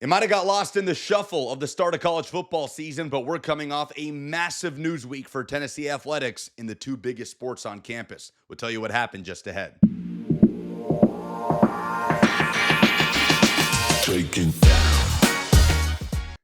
It might have got lost in the shuffle of the start of college football season, but we're coming off a massive news week for Tennessee athletics in the two biggest sports on campus. We'll tell you what happened just ahead. Taking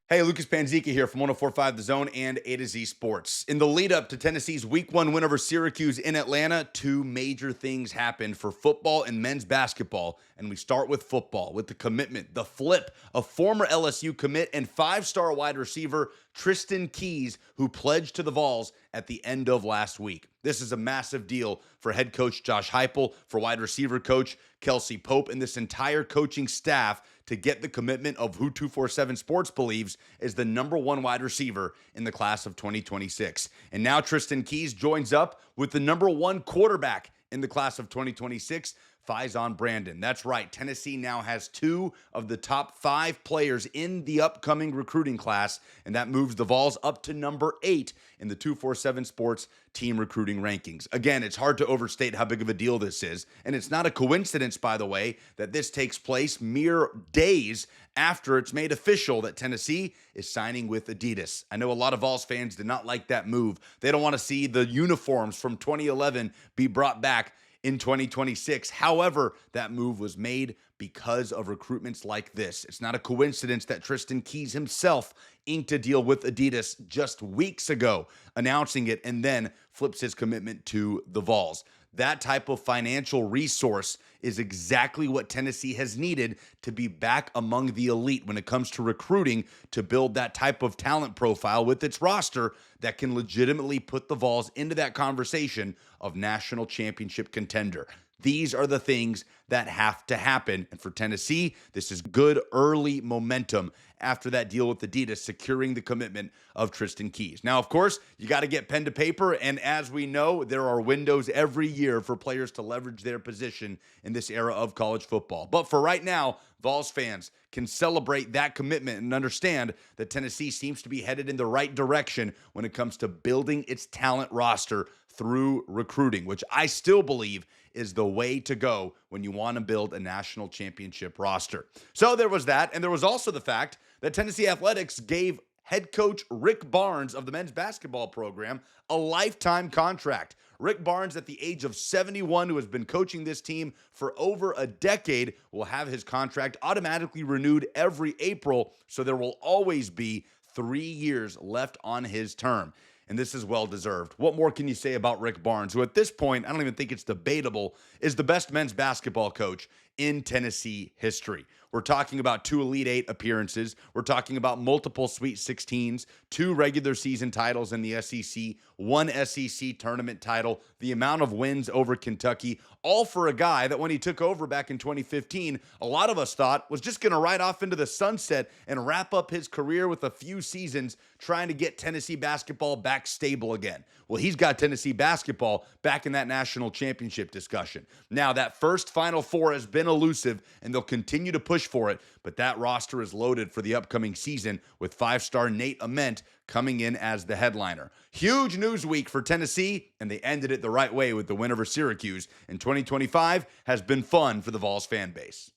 Hey, Lucas Panzica here from 104.5 The Zone and A to Z Sports. In the lead up to Tennessee's Week 1 win over Syracuse in Atlanta, two major things happened for football and men's basketball. And we start with football, with the commitment, the flip of former LSU commit and five-star wide receiver Tristan Keys, who pledged to the Vols at the end of last week. This is a massive deal for head coach Josh Heupel, for wide receiver coach Kelsey Pope, and this entire coaching staff to get the commitment of who 247 Sports believes is the number one wide receiver in the class of 2026. And now Tristan Keys joins up with the number one quarterback in the class of 2026, Faison Brandon. That's right. Tennessee now has two of the top five players in the upcoming recruiting class, and that moves the Vols up to number 8 in the 247 Sports team recruiting rankings. Again, it's hard to overstate how big of a deal this is, and it's not a coincidence, by the way, that this takes place mere days after it's made official that Tennessee is signing with Adidas. I know a lot of Vols fans did not like that move. They don't want to see the uniforms from 2011 be brought back in 2026. However, that move was made because of recruitments like this. It's not a coincidence that Tristan Keys himself inked a deal with Adidas just weeks ago, announcing it, and then flips his commitment to the Vols. That type of financial resource is exactly what Tennessee has needed to be back among the elite when it comes to recruiting, to build that type of talent profile with its roster that can legitimately put the Vols into that conversation of national championship contender. These are the things that have to happen. And for Tennessee, this is good early momentum after that deal with Adidas securing the commitment of Tristan Keys. Now, of course, you got to get pen to paper. And as we know, there are windows every year for players to leverage their position in this era of college football. But for right now, Vols fans can celebrate that commitment and understand that Tennessee seems to be headed in the right direction when it comes to building its talent roster through recruiting, which I still believe is the way to go when you want to build a national championship roster. So there was that, and there was also the fact that Tennessee Athletics gave head coach Rick Barnes of the men's basketball program a lifetime contract. Rick Barnes, at the age of 71, who has been coaching this team for over a decade, will have his contract automatically renewed every April, so there will always be 3 years left on his term. And this is well-deserved. What more can you say about Rick Barnes, who at this point, I don't even think it's debatable, is the best men's basketball coach in Tennessee history? We're talking about 2 Elite Eight appearances. We're talking about multiple Sweet 16s, 2 regular season titles in the SEC, 1 SEC tournament title, the amount of wins over Kentucky, all for a guy that when he took over back in 2015, a lot of us thought was just going to ride off into the sunset and wrap up his career with a few seasons trying to get Tennessee basketball back stable again. Well, he's got Tennessee basketball back in that national championship discussion. Now, that first Final Four has been elusive, and they'll continue to push for it, but that roster is loaded for the upcoming season with 5-star Nate Ament coming in as the headliner. Huge news week for Tennessee, and they ended it the right way with the win over Syracuse, and 2025 has been fun for the Vols fan base.